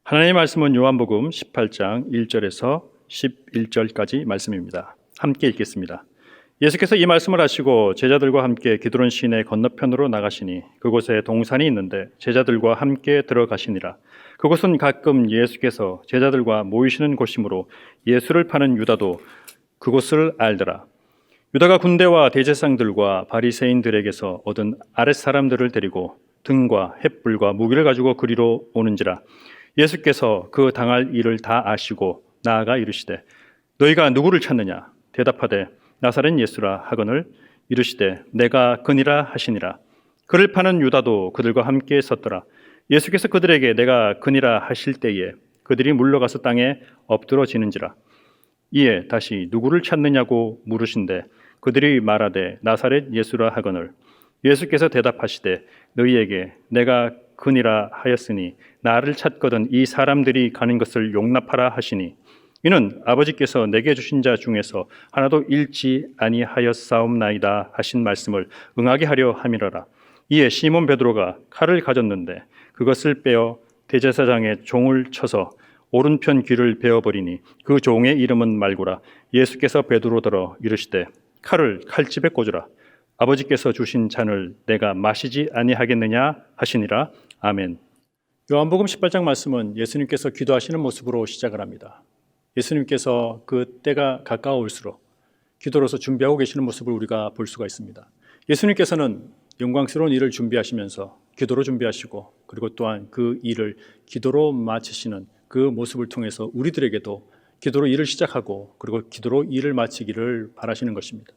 하나님의 말씀은 요한복음 18장 1절에서 11절까지 말씀입니다. 함께 읽겠습니다. 예수께서 이 말씀을 하시고 제자들과 함께 기드론 시내 건너편으로 나가시니 그곳에 동산이 있는데 제자들과 함께 들어가시니라. 그곳은 가끔 예수께서 제자들과 모이시는 곳이므로 예수를 파는 유다도 그곳을 알더라. 유다가 군대와 대제사장들과 바리새인들에게서 얻은 아랫사람들을 데리고 등과 횃불과 무기를 가지고 그리로 오는지라. 예수께서 그 당할 일을 다 아시고 나아가 이르시되 너희가 누구를 찾느냐? 대답하되 나사렛 예수라 하거늘 이르시되 내가 그니라 하시니라. 그를 파는 유다도 그들과 함께 섰더라. 예수께서 그들에게 내가 그니라 하실 때에 그들이 물러가서 땅에 엎드러지는지라. 이에 다시 누구를 찾느냐고 물으신대 그들이 말하되 나사렛 예수라 하거늘 예수께서 대답하시되 너희에게 내가 그니라 하였으니 나를 찾거든 이 사람들이 가는 것을 용납하라 하시니 이는 아버지께서 내게 주신 자 중에서 하나도 잃지 아니하였사옵나이다 하신 말씀을 응하게 하려 함이로라. 이에 시몬 베드로가 칼을 가졌는데 그것을 빼어 대제사장의 종을 쳐서 오른편 귀를 베어버리니 그 종의 이름은 말고라. 예수께서 베드로더러 이르시되 칼을 칼집에 꽂으라. 아버지께서 주신 잔을 내가 마시지 아니하겠느냐 하시니라. 아멘. 요한복음 18장 말씀은 예수님께서 기도하시는 모습으로 시작을 합니다. 예수님께서 그 때가 가까워올수록 기도로서 준비하고 계시는 모습을 우리가 볼 수가 있습니다. 예수님께서는 영광스러운 일을 준비하시면서 기도로 준비하시고 그리고 또한 그 일을 기도로 마치시는 그 모습을 통해서 우리들에게도 기도로 일을 시작하고 그리고 기도로 일을 마치기를 바라시는 것입니다.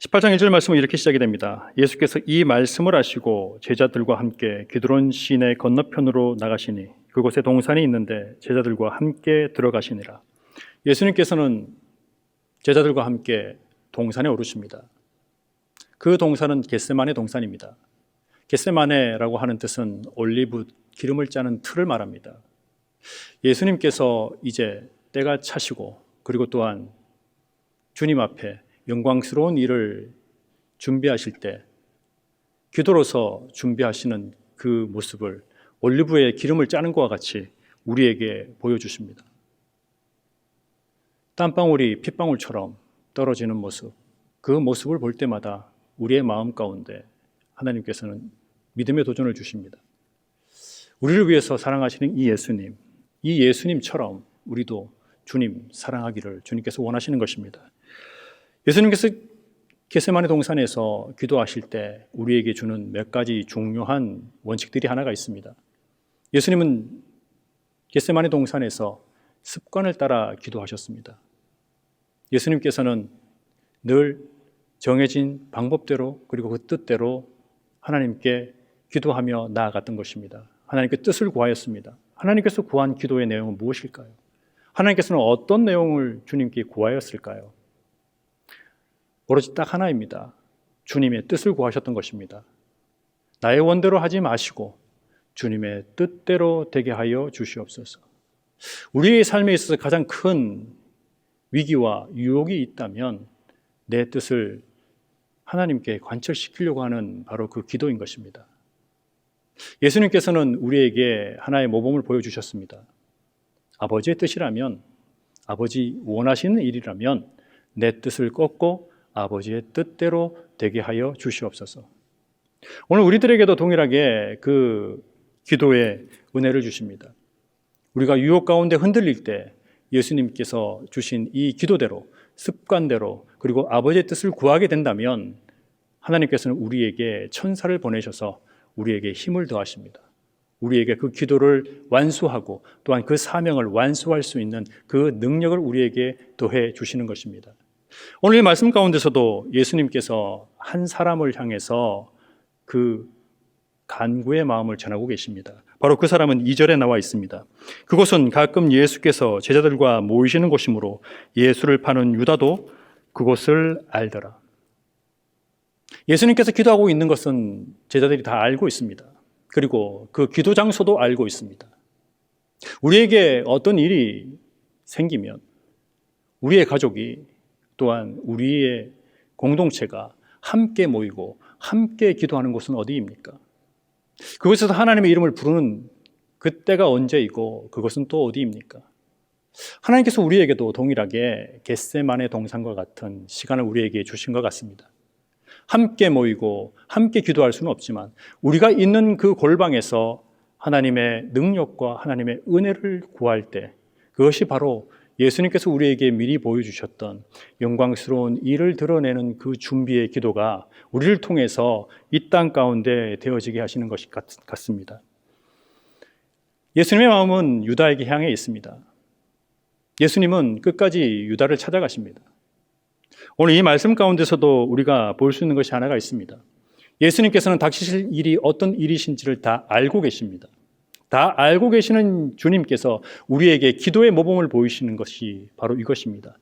18장 1절 말씀은 이렇게 시작이 됩니다. 예수께서 이 말씀을 하시고 제자들과 함께 기드론 시내 건너편으로 나가시니 그곳에 동산이 있는데 제자들과 함께 들어가시니라. 예수님께서는 제자들과 함께 동산에 오르십니다. 그 동산은 겟세마네 동산입니다. 겟세마네라고 하는 뜻은 올리브 기름을 짜는 틀을 말합니다. 예수님께서 이제 때가 차시고 그리고 또한 주님 앞에 영광스러운 일을 준비하실 때 기도로서 준비하시는 그 모습을 올리브에 기름을 짜는 것과 같이 우리에게 보여주십니다. 땀방울이 핏방울처럼 떨어지는 모습, 그 모습을 볼 때마다 우리의 마음 가운데 하나님께서는 믿음의 도전을 주십니다. 우리를 위해서 사랑하시는 이 예수님처럼 우리도 주님 사랑하기를 주님께서 원하시는 것입니다. 예수님께서 겟세마네 동산에서 기도하실 때 우리에게 주는 몇 가지 중요한 원칙들이 하나가 있습니다. 예수님은 겟세마네 동산에서 습관을 따라 기도하셨습니다. 예수님께서는 늘 정해진 방법대로 그리고 그 뜻대로 하나님께 기도하며 나아갔던 것입니다. 하나님께 뜻을 구하였습니다. 하나님께서 구한 기도의 내용은 무엇일까요? 하나님께서는 어떤 내용을 주님께 구하였을까요? 오로지 딱 하나입니다. 주님의 뜻을 구하셨던 것입니다. 나의 원대로 하지 마시고 주님의 뜻대로 되게 하여 주시옵소서. 우리의 삶에 있어서 가장 큰 위기와 유혹이 있다면 내 뜻을 하나님께 관철시키려고 하는 바로 그 기도인 것입니다. 예수님께서는 우리에게 하나의 모범을 보여주셨습니다. 아버지의 뜻이라면, 아버지 원하시는 일이라면 내 뜻을 꺾고 아버지의 뜻대로 되게 하여 주시옵소서. 오늘 우리들에게도 동일하게 그 기도의 은혜를 주십니다. 우리가 유혹 가운데 흔들릴 때 예수님께서 주신 이 기도대로, 습관대로 그리고 아버지의 뜻을 구하게 된다면 하나님께서는 우리에게 천사를 보내셔서 우리에게 힘을 더하십니다. 우리에게 그 기도를 완수하고 또한 그 사명을 완수할 수 있는 그 능력을 우리에게 더해 주시는 것입니다. 오늘 이 말씀 가운데서도 예수님께서 한 사람을 향해서 그 간구의 마음을 전하고 계십니다. 바로 그 사람은 2절에 나와 있습니다. 그곳은 가끔 예수께서 제자들과 모이시는 곳이므로 예수를 파는 유다도 그곳을 알더라. 예수님께서 기도하고 있는 것은 제자들이 다 알고 있습니다. 그리고 그 기도 장소도 알고 있습니다. 우리에게 어떤 일이 생기면 우리의 가족이 또한 우리의 공동체가 함께 모이고 함께 기도하는 곳은 어디입니까? 그곳에서 하나님의 이름을 부르는 그때가 언제이고 그것은 또 어디입니까? 하나님께서 우리에게도 동일하게 겟세마네 동산과 같은 시간을 우리에게 주신 것 같습니다. 함께 모이고 함께 기도할 수는 없지만 우리가 있는 그 골방에서 하나님의 능력과 하나님의 은혜를 구할 때 그것이 바로 예수님께서 우리에게 미리 보여주셨던 영광스러운 일을 드러내는 그 준비의 기도가 우리를 통해서 이 땅 가운데 되어지게 하시는 것이 같습니다. 예수님의 마음은 유다에게 향해 있습니다. 예수님은 끝까지 유다를 찾아가십니다. 오늘 이 말씀 가운데서도 우리가 볼 수 있는 것이 하나가 있습니다. 예수님께서는 닥치실 일이 어떤 일이신지를 다 알고 계십니다. 다 알고 계시는 주님께서 우리에게 기도의 모범을 보이시는 것이 바로 이것입니다.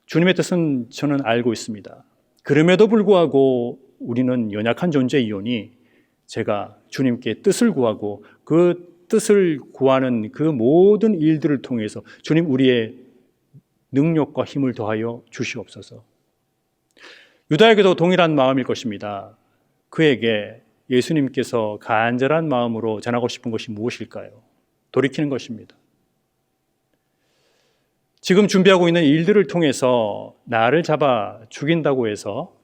주님의 뜻은 저는 알고 있습니다. 그럼에도 불구하고 우리는 연약한 존재이오니 제가 주님께 뜻을 구하고 그 뜻을 구하는 그 모든 일들을 통해서 주님 우리의 능력과 힘을 더하여 주시옵소서. 유다에게도 동일한 마음일 것입니다. 그에게 예수님께서 간절한 마음으로 전하고 싶은 것이 무엇일까요? 돌이키는 것입니다. 지금 준비하고 있는 일들을 통해서 나를 잡아 죽인다고 해서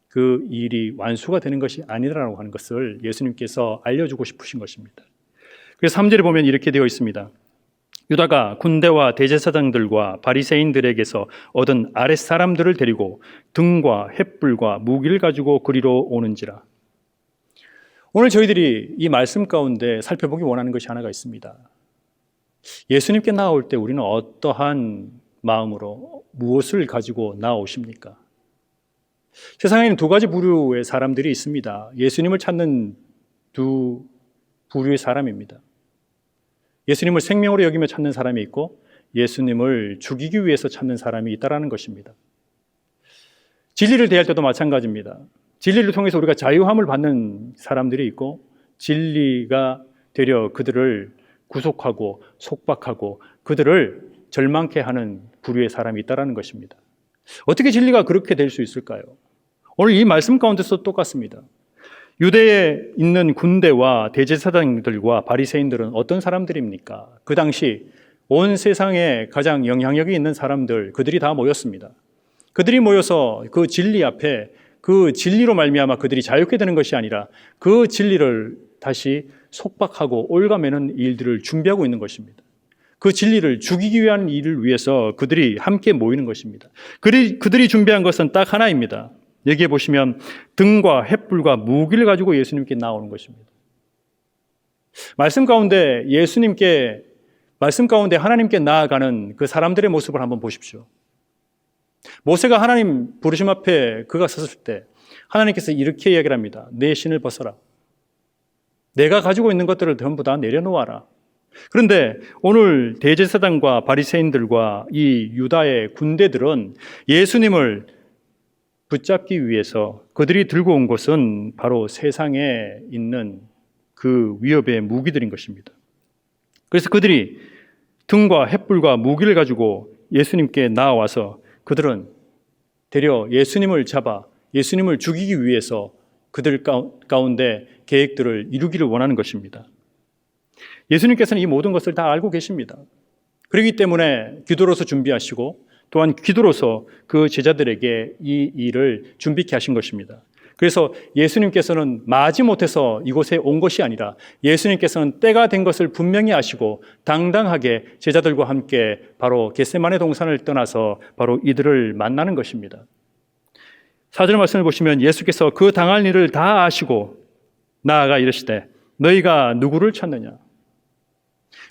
그 일이 완수가 되는 것이 아니라고 하는 것을 예수님께서 알려주고 싶으신 것입니다. 그래서 3절에 보면 이렇게 되어 있습니다. 유다가 군대와 대제사장들과 바리새인들에게서 얻은 아랫사람들을 데리고 등과 횃불과 무기를 가지고 그리로 오는지라. 오늘 저희들이 이 말씀 가운데 살펴보기 원하는 것이 하나가 있습니다. 예수님께 나올 때 우리는 어떠한 마음으로 무엇을 가지고 나오십니까? 세상에는 두 가지 부류의 사람들이 있습니다. 예수님을 찾는 두 부류의 사람입니다. 예수님을 생명으로 여기며 찾는 사람이 있고 예수님을 죽이기 위해서 찾는 사람이 있다는 것입니다. 진리를 대할 때도 마찬가지입니다. 진리를 통해서 우리가 자유함을 받는 사람들이 있고 진리가 되려 그들을 구속하고 속박하고 그들을 절망케 하는 부류의 사람이 있다는 것입니다. 어떻게 진리가 그렇게 될 수 있을까요? 오늘 이 말씀 가운데서 똑같습니다. 유대에 있는 군대와 대제사장들과 바리새인들은 어떤 사람들입니까? 그 당시 온 세상에 가장 영향력이 있는 사람들, 그들이 다 모였습니다. 그들이 모여서 그 진리 앞에 그 진리로 말미암아 그들이 자유케 되는 것이 아니라 그 진리를 다시 속박하고 올가매는 일들을 준비하고 있는 것입니다. 그 진리를 죽이기 위한 일을 위해서 그들이 함께 모이는 것입니다. 그들이 준비한 것은 딱 하나입니다. 여기에 보시면 등과 횃불과 무기를 가지고 예수님께 나오는 것입니다. 말씀 가운데 하나님께 나아가는 그 사람들의 모습을 한번 보십시오. 모세가 하나님 부르심 앞에 그가 섰을 때 하나님께서 이렇게 이야기를 합니다. 내 신을 벗어라. 내가 가지고 있는 것들을 전부 다 내려놓아라. 그런데 오늘 대제사장과 바리새인들과 이 유다의 군대들은 예수님을 붙잡기 위해서 그들이 들고 온 것은 바로 세상에 있는 그 위협의 무기들인 것입니다. 그래서 그들이 등과 횃불과 무기를 가지고 예수님께 나와서 그들은 되려 예수님을 잡아 예수님을 죽이기 위해서 그들 가운데 계획들을 이루기를 원하는 것입니다. 예수님께서는 이 모든 것을 다 알고 계십니다. 그렇기 때문에 기도로서 준비하시고 또한 기도로서 그 제자들에게 이 일을 준비케 하신 것입니다. 그래서 예수님께서는 마지못해서 이곳에 온 것이 아니라 예수님께서는 때가 된 것을 분명히 아시고 당당하게 제자들과 함께 바로 겟세마네 동산을 떠나서 바로 이들을 만나는 것입니다. 4절 말씀을 보시면 예수께서 그 당할 일을 다 아시고 나아가 이르시되 너희가 누구를 찾느냐?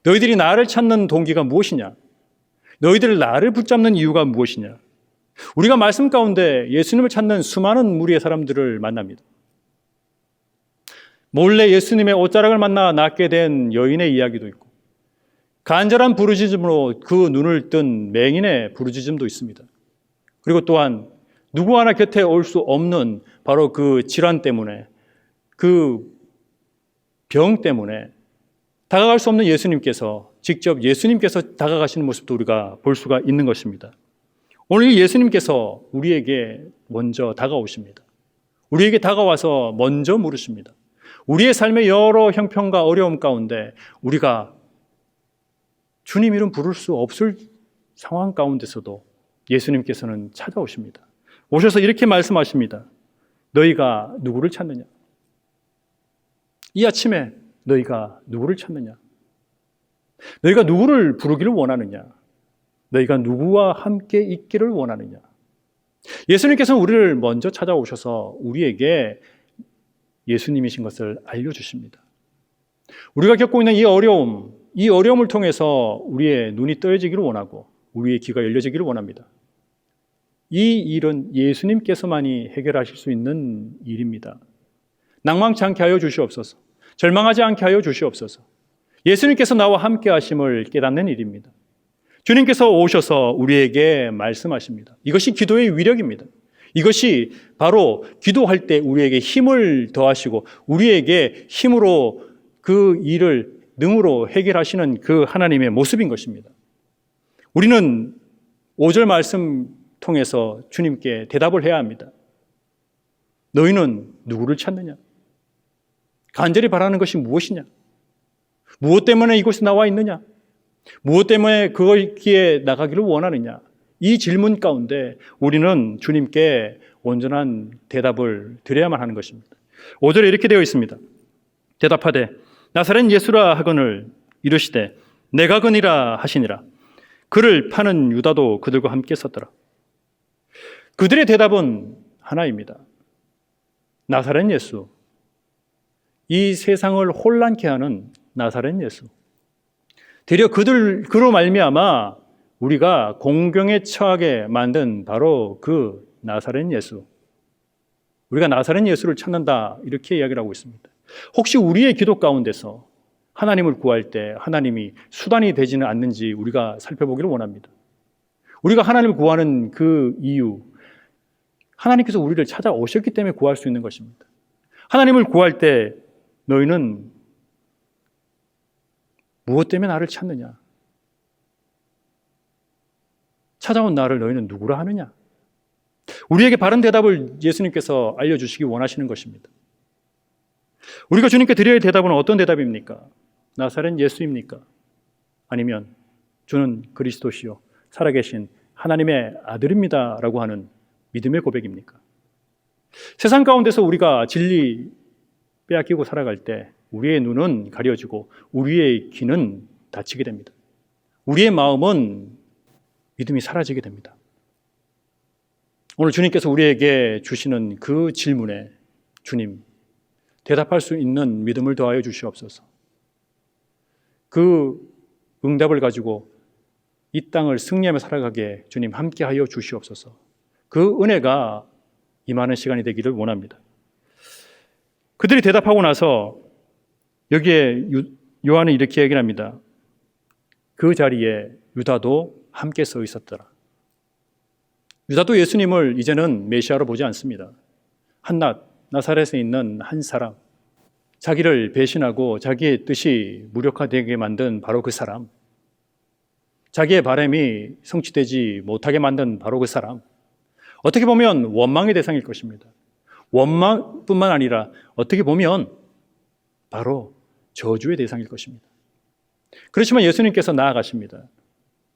너희들이 나를 찾는 동기가 무엇이냐? 너희들 나를 붙잡는 이유가 무엇이냐? 우리가 말씀 가운데 예수님을 찾는 수많은 무리의 사람들을 만납니다. 몰래 예수님의 옷자락을 만나 낳게 된 여인의 이야기도 있고 간절한 부르짖음으로 그 눈을 뜬 맹인의 부르짖음도 있습니다. 그리고 또한 누구 하나 곁에 올 수 없는 바로 그 질환 때문에 그 병 때문에 다가갈 수 없는 예수님께서 직접 예수님께서 다가가시는 모습도 우리가 볼 수가 있는 것입니다. 오늘 예수님께서 우리에게 먼저 다가오십니다. 우리에게 다가와서 먼저 물으십니다. 우리의 삶의 여러 형편과 어려움 가운데 우리가 주님 이름 부를 수 없을 상황 가운데서도 예수님께서는 찾아오십니다. 오셔서 이렇게 말씀하십니다. 너희가 누구를 찾느냐? 이 아침에 너희가 누구를 찾느냐? 너희가 누구를 부르기를 원하느냐? 너희가 누구와 함께 있기를 원하느냐? 예수님께서는 우리를 먼저 찾아오셔서 우리에게 예수님이신 것을 알려주십니다. 우리가 겪고 있는 이 어려움을 통해서 우리의 눈이 떠여지기를 원하고 우리의 귀가 열려지기를 원합니다. 이 일은 예수님께서만이 해결하실 수 있는 일입니다. 낭망치 않게 하여 주시옵소서. 절망하지 않게 하여 주시옵소서. 예수님께서 나와 함께 하심을 깨닫는 일입니다. 주님께서 오셔서 우리에게 말씀하십니다. 이것이 기도의 위력입니다. 이것이 바로 기도할 때 우리에게 힘을 더하시고 우리에게 힘으로 그 일을 능으로 해결하시는 그 하나님의 모습인 것입니다. 우리는 5절 말씀 통해서 주님께 대답을 해야 합니다. 너희는 누구를 찾느냐? 간절히 바라는 것이 무엇이냐? 무엇 때문에 이곳에 나와 있느냐? 무엇 때문에 거기에 나가기를 원하느냐? 이 질문 가운데 우리는 주님께 온전한 대답을 드려야만 하는 것입니다. 5절에 이렇게 되어 있습니다. 대답하되 나사렛 예수라 하거늘 이르시되 내가 그니라 하시니라. 그를 파는 유다도 그들과 함께 섰더라. 그들의 대답은 하나입니다. 나사렛 예수. 이 세상을 혼란케 하는 나사렛 예수. 되려 그로 말미암아 우리가 공경에 처하게 만든 바로 그 나사렛 예수. 우리가 나사렛 예수를 찾는다 이렇게 이야기를 하고 있습니다. 혹시 우리의 기도 가운데서 하나님을 구할 때 하나님이 수단이 되지는 않는지 우리가 살펴보기를 원합니다. 우리가 하나님을 구하는 그 이유, 하나님께서 우리를 찾아오셨기 때문에 구할 수 있는 것입니다. 하나님을 구할 때 너희는 무엇 때문에 나를 찾느냐? 찾아온 나를 너희는 누구라 하느냐? 우리에게 바른 대답을 예수님께서 알려주시기 원하시는 것입니다. 우리가 주님께 드려야 할 대답은 어떤 대답입니까? 나사렛 예수입니까? 아니면 주는 그리스도시요 살아계신 하나님의 아들입니다 라고 하는 믿음의 고백입니까? 세상 가운데서 우리가 진리 빼앗기고 살아갈 때 우리의 눈은 가려지고 우리의 귀는 닫히게 됩니다. 우리의 마음은 믿음이 사라지게 됩니다. 오늘 주님께서 우리에게 주시는 그 질문에 주님 대답할 수 있는 믿음을 더하여 주시옵소서. 그 응답을 가지고 이 땅을 승리하며 살아가게 주님 함께하여 주시옵소서. 그 은혜가 임하는 시간이 되기를 원합니다. 그들이 대답하고 나서 여기에 요한은 이렇게 얘기를 합니다. 그 자리에 유다도 함께 서 있었더라. 유다도 예수님을 이제는 메시아로 보지 않습니다. 한낱 나사렛에 있는 한 사람, 자기를 배신하고 자기의 뜻이 무력화되게 만든 바로 그 사람, 자기의 바람이 성취되지 못하게 만든 바로 그 사람, 어떻게 보면 원망의 대상일 것입니다. 원망뿐만 아니라 어떻게 보면 바로 저주의 대상일 것입니다. 그렇지만 예수님께서 나아가십니다.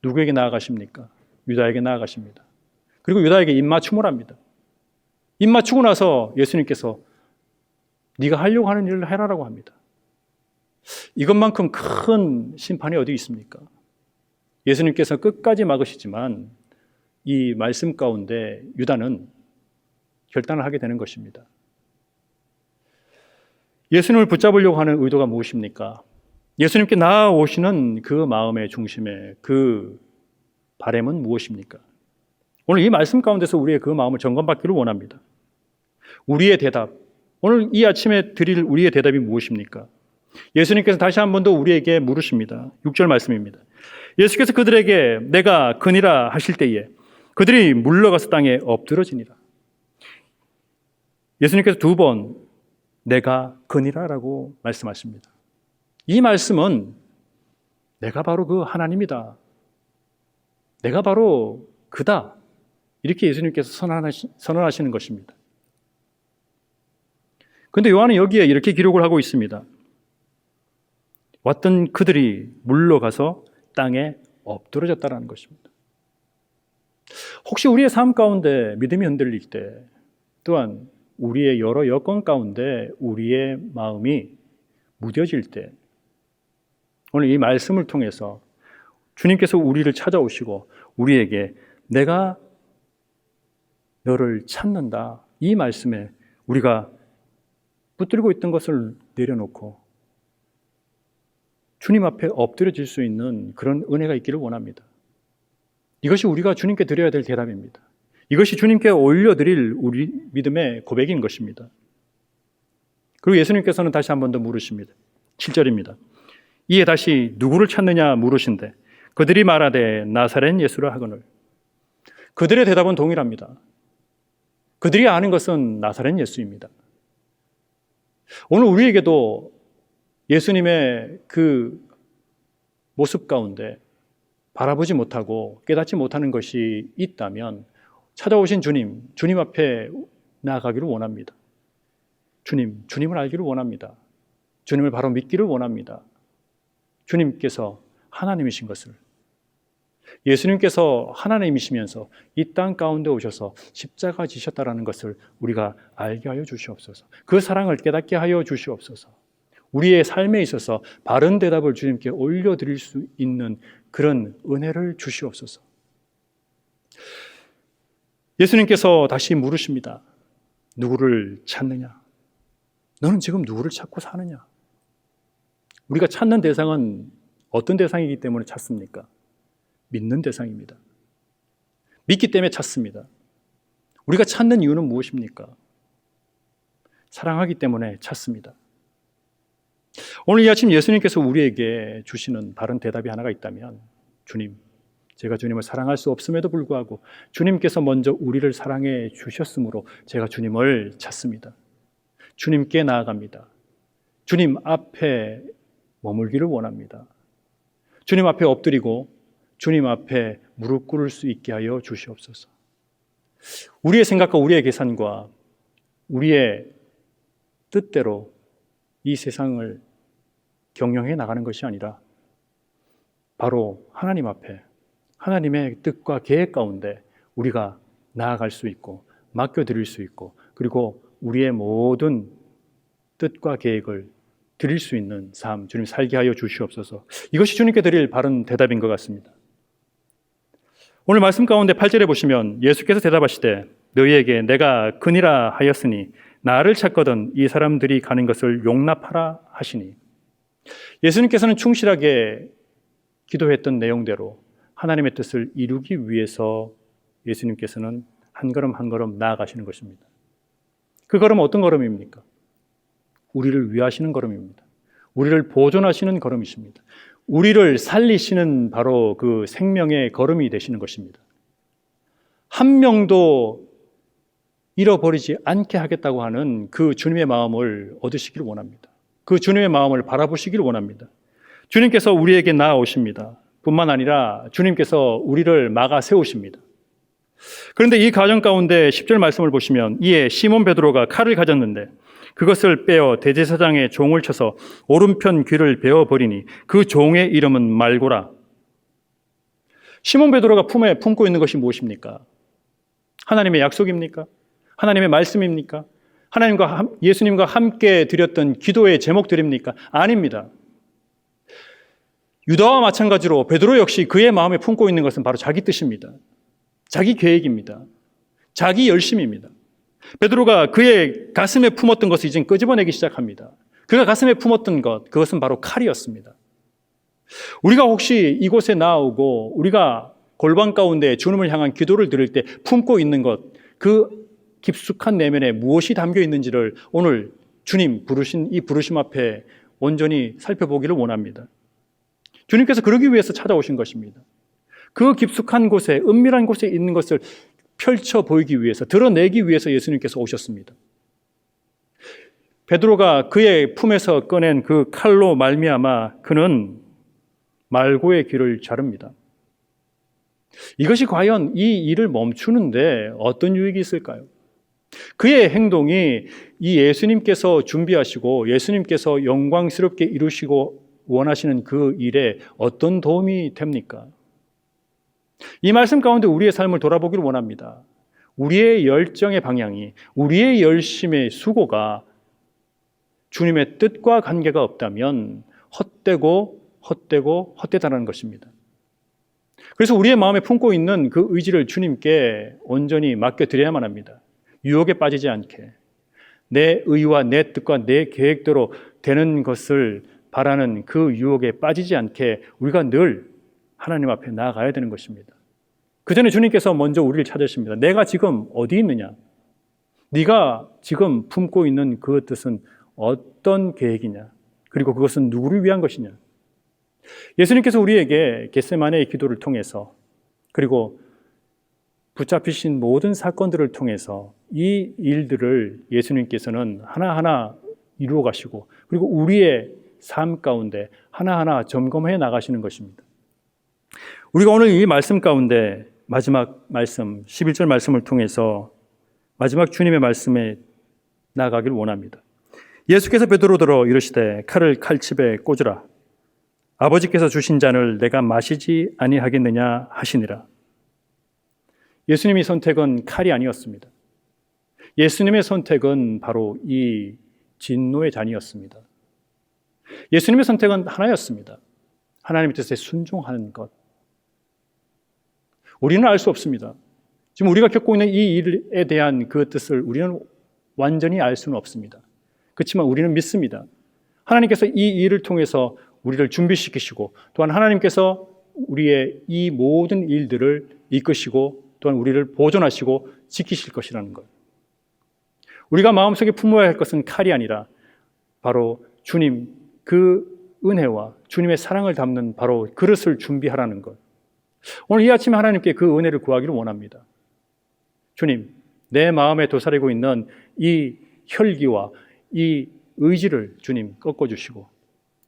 누구에게 나아가십니까? 유다에게 나아가십니다. 그리고 유다에게 입맞춤을 합니다. 입맞추고 나서 예수님께서 네가 하려고 하는 일을 해라라고 합니다. 이것만큼 큰 심판이 어디 있습니까? 예수님께서 끝까지 막으시지만 이 말씀 가운데 유다는 결단을 하게 되는 것입니다. 예수님을 붙잡으려고 하는 의도가 무엇입니까? 예수님께 나아오시는 그 마음의 중심에 그 바람은 무엇입니까? 오늘 이 말씀 가운데서 우리의 그 마음을 점검받기를 원합니다. 우리의 대답, 오늘 이 아침에 드릴 우리의 대답이 무엇입니까? 예수님께서 다시 한 번 더 우리에게 물으십니다. 6절 말씀입니다. 예수께서 그들에게 내가 그니라 하실 때에 그들이 물러가서 땅에 엎드러지니라. 예수님께서 두 번 내가 그니라라고 말씀하십니다. 이 말씀은 내가 바로 그 하나님이다. 내가 바로 그다. 이렇게 예수님께서 선언하시는 것입니다. 그런데 요한은 여기에 이렇게 기록을 하고 있습니다. 왔던 그들이 물러가서 땅에 엎드러졌다는 것입니다. 혹시 우리의 삶 가운데 믿음이 흔들릴 때, 또한 우리의 여러 여건 가운데 우리의 마음이 무뎌질 때, 오늘 이 말씀을 통해서 주님께서 우리를 찾아오시고 우리에게 내가 너를 찾는다, 이 말씀에 우리가 붙들고 있던 것을 내려놓고 주님 앞에 엎드려질 수 있는 그런 은혜가 있기를 원합니다. 이것이 우리가 주님께 드려야 될 대답입니다. 이것이 주님께 올려드릴 우리 믿음의 고백인 것입니다. 그리고 예수님께서는 다시 한 번 더 물으십니다. 7절입니다. 이에 다시 누구를 찾느냐 물으신대 그들이 말하되 나사렛 예수라 하거늘. 그들의 대답은 동일합니다. 그들이 아는 것은 나사렛 예수입니다. 오늘 우리에게도 예수님의 그 모습 가운데 바라보지 못하고 깨닫지 못하는 것이 있다면 찾아오신 주님 앞에 나아가기를 원합니다. 주님을 알기를 원합니다. 주님을 바로 믿기를 원합니다. 주님께서 하나님이신 것을, 예수님께서 하나님이시면서 이 땅 가운데 오셔서 십자가 지셨다라는 것을 우리가 알게 하여 주시옵소서. 그 사랑을 깨닫게 하여 주시옵소서. 우리의 삶에 있어서 바른 대답을 주님께 올려드릴 수 있는 그런 은혜를 주시옵소서. 예수님께서 다시 물으십니다. 누구를 찾느냐? 너는 지금 누구를 찾고 사느냐? 우리가 찾는 대상은 어떤 대상이기 때문에 찾습니까? 믿는 대상입니다. 믿기 때문에 찾습니다. 우리가 찾는 이유는 무엇입니까? 사랑하기 때문에 찾습니다. 오늘 이 아침 예수님께서 우리에게 주시는 다른 대답이 하나가 있다면, 주님, 제가 주님을 사랑할 수 없음에도 불구하고 주님께서 먼저 우리를 사랑해 주셨으므로 제가 주님을 찾습니다. 주님께 나아갑니다. 주님 앞에 머물기를 원합니다. 주님 앞에 엎드리고 주님 앞에 무릎 꿇을 수 있게 하여 주시옵소서. 우리의 생각과 우리의 계산과 우리의 뜻대로 이 세상을 경영해 나가는 것이 아니라 바로 하나님 앞에 하나님의 뜻과 계획 가운데 우리가 나아갈 수 있고 맡겨드릴 수 있고, 그리고 우리의 모든 뜻과 계획을 드릴 수 있는 삶, 주님 살게 하여 주시옵소서. 이것이 주님께 드릴 바른 대답인 것 같습니다. 오늘 말씀 가운데 8절에 보시면 예수께서 대답하시되 너희에게 내가 그니라 하였으니 나를 찾거든 이 사람들이 가는 것을 용납하라 하시니, 예수님께서는 충실하게 기도했던 내용대로 하나님의 뜻을 이루기 위해서 예수님께서는 한 걸음 한 걸음 나아가시는 것입니다. 그 걸음은 어떤 걸음입니까? 우리를 위하시는 걸음입니다. 우리를 보존하시는 걸음이십니다. 우리를 살리시는 바로 그 생명의 걸음이 되시는 것입니다. 한 명도 잃어버리지 않게 하겠다고 하는 그 주님의 마음을 얻으시기를 원합니다. 그 주님의 마음을 바라보시기를 원합니다. 주님께서 우리에게 나아오십니다. 뿐만 아니라 주님께서 우리를 막아 세우십니다. 그런데 이 과정 가운데 10절 말씀을 보시면 이에 시몬 베드로가 칼을 가졌는데 그것을 빼어 대제사장의 종을 쳐서 오른편 귀를 베어버리니 그 종의 이름은 말고라. 시몬 베드로가 품에 품고 있는 것이 무엇입니까? 하나님의 약속입니까? 하나님의 말씀입니까? 예수님과 함께 드렸던 기도의 제목들입니까? 아닙니다. 유다와 마찬가지로 베드로 역시 그의 마음에 품고 있는 것은 바로 자기 뜻입니다. 자기 계획입니다. 자기 열심입니다. 베드로가 그의 가슴에 품었던 것을 이제 끄집어내기 시작합니다. 그가 가슴에 품었던 것, 그것은 바로 칼이었습니다. 우리가 혹시 이곳에 나오고 우리가 골방 가운데 주님을 향한 기도를 드릴 때 품고 있는 것, 그 깊숙한 내면에 무엇이 담겨 있는지를 오늘 주님 부르신 이 부르심 앞에 온전히 살펴보기를 원합니다. 주님께서 그러기 위해서 찾아오신 것입니다. 그 깊숙한 곳에, 은밀한 곳에 있는 것을 펼쳐 보이기 위해서, 드러내기 위해서 예수님께서 오셨습니다. 베드로가 그의 품에서 꺼낸 그 칼로 말미암아 그는 말고의 귀를 자릅니다. 이것이 과연 이 일을 멈추는데 어떤 유익이 있을까요? 그의 행동이 이 예수님께서 준비하시고 예수님께서 영광스럽게 이루시고 원하시는 그 일에 어떤 도움이 됩니까? 이 말씀 가운데 우리의 삶을 돌아보기를 원합니다. 우리의 열정의 방향이, 우리의 열심의 수고가 주님의 뜻과 관계가 없다면 헛되다는 것입니다. 그래서 우리의 마음에 품고 있는 그 의지를 주님께 온전히 맡겨드려야만 합니다. 유혹에 빠지지 않게, 내 의와 내 뜻과 내 계획대로 되는 것을 바라는 그 유혹에 빠지지 않게 우리가 늘 하나님 앞에 나아가야 되는 것입니다. 그 전에 주님께서 먼저 우리를 찾으십니다. 내가 지금 어디 있느냐? 네가 지금 품고 있는 그 뜻은 어떤 계획이냐? 그리고 그것은 누구를 위한 것이냐? 예수님께서 우리에게 겟세마네의 기도를 통해서, 그리고 붙잡히신 모든 사건들을 통해서 이 일들을 예수님께서는 하나하나 이루어 가시고, 그리고 우리의 삶 가운데 하나하나 점검해 나가시는 것입니다. 우리가 오늘 이 말씀 가운데 마지막 말씀, 11절 말씀을 통해서 마지막 주님의 말씀에 나아가길 원합니다. 예수께서 베드로더러 이르시되 칼을 칼집에 꽂으라. 아버지께서 주신 잔을 내가 마시지 아니하겠느냐 하시니라. 예수님의 선택은 칼이 아니었습니다. 예수님의 선택은 바로 이 진노의 잔이었습니다. 예수님의 선택은 하나였습니다. 하나님의 뜻에 순종하는 것. 우리는 알 수 없습니다. 지금 우리가 겪고 있는 이 일에 대한 그 뜻을 우리는 완전히 알 수는 없습니다. 그렇지만 우리는 믿습니다. 하나님께서 이 일을 통해서 우리를 준비시키시고, 또한 하나님께서 우리의 이 모든 일들을 이끄시고, 또한 우리를 보존하시고 지키실 것이라는 것. 우리가 마음속에 품어야 할 것은 칼이 아니라 바로 주님, 그 은혜와 주님의 사랑을 담는 바로 그릇을 준비하라는 것. 오늘 이 아침에 하나님께 그 은혜를 구하기를 원합니다. 주님, 내 마음에 도사리고 있는 이 혈기와 이 의지를 주님 꺾어주시고,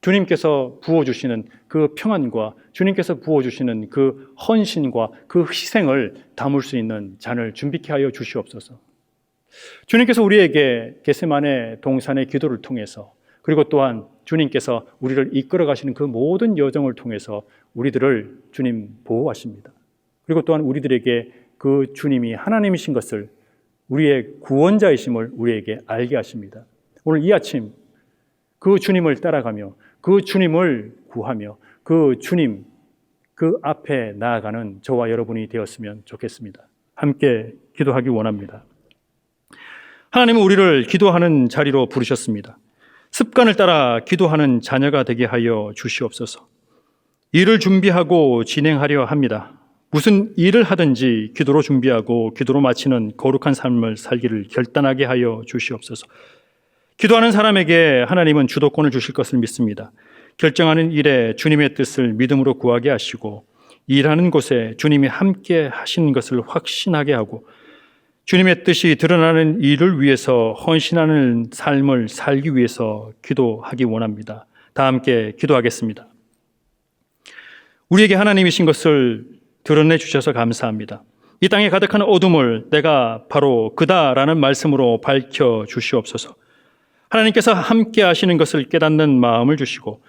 주님께서 부어주시는 그 평안과 주님께서 부어주시는 그 헌신과 그 희생을 담을 수 있는 잔을 준비케 하여 주시옵소서. 주님께서 우리에게 겟세마네 동산의 기도를 통해서, 그리고 또한 주님께서 우리를 이끌어 가시는 그 모든 여정을 통해서 우리들을 주님 보호하십니다. 그리고 또한 우리들에게 그 주님이 하나님이신 것을, 우리의 구원자이심을 우리에게 알게 하십니다. 오늘 이 아침 그 주님을 따라가며 그 주님을 구하며 그 주님 그 앞에 나아가는 저와 여러분이 되었으면 좋겠습니다. 함께 기도하기 원합니다. 하나님은 우리를 기도하는 자리로 부르셨습니다. 습관을 따라 기도하는 자녀가 되게 하여 주시옵소서. 일을 준비하고 진행하려 합니다. 무슨 일을 하든지 기도로 준비하고 기도로 마치는 거룩한 삶을 살기를 결단하게 하여 주시옵소서. 기도하는 사람에게 하나님은 주도권을 주실 것을 믿습니다. 결정하는 일에 주님의 뜻을 믿음으로 구하게 하시고, 일하는 곳에 주님이 함께 하시는 것을 확신하게 하고, 주님의 뜻이 드러나는 일을 위해서 헌신하는 삶을 살기 위해서 기도하기 원합니다. 다 함께 기도하겠습니다. 우리에게 하나님이신 것을 드러내 주셔서 감사합니다. 이 땅에 가득한 어둠을 내가 바로 그다라는 말씀으로 밝혀 주시옵소서. 하나님께서 함께 하시는 것을 깨닫는 마음을 주시고,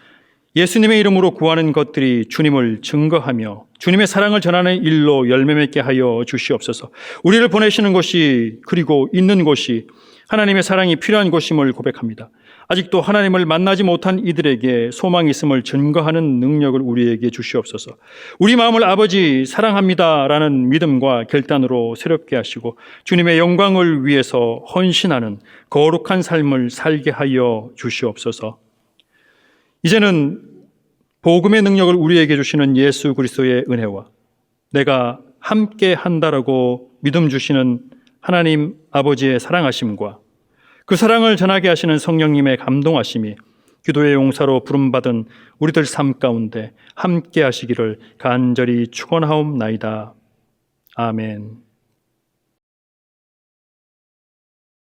예수님의 이름으로 구하는 것들이 주님을 증거하며 주님의 사랑을 전하는 일로 열매 맺게 하여 주시옵소서. 우리를 보내시는 곳이, 그리고 있는 곳이 하나님의 사랑이 필요한 곳임을 고백합니다. 아직도 하나님을 만나지 못한 이들에게 소망이 있음을 증거하는 능력을 우리에게 주시옵소서. 우리 마음을 아버지 사랑합니다라는 믿음과 결단으로 새롭게 하시고, 주님의 영광을 위해서 헌신하는 거룩한 삶을 살게 하여 주시옵소서. 이제는 복음의 능력을 우리에게 주시는 예수 그리스도의 은혜와 내가 함께 한다라고 믿음 주시는 하나님 아버지의 사랑하심과 그 사랑을 전하게 하시는 성령님의 감동하심이 기도의 용사로 부름받은 우리들 삶 가운데 함께 하시기를 간절히 축원하옵나이다. 아멘.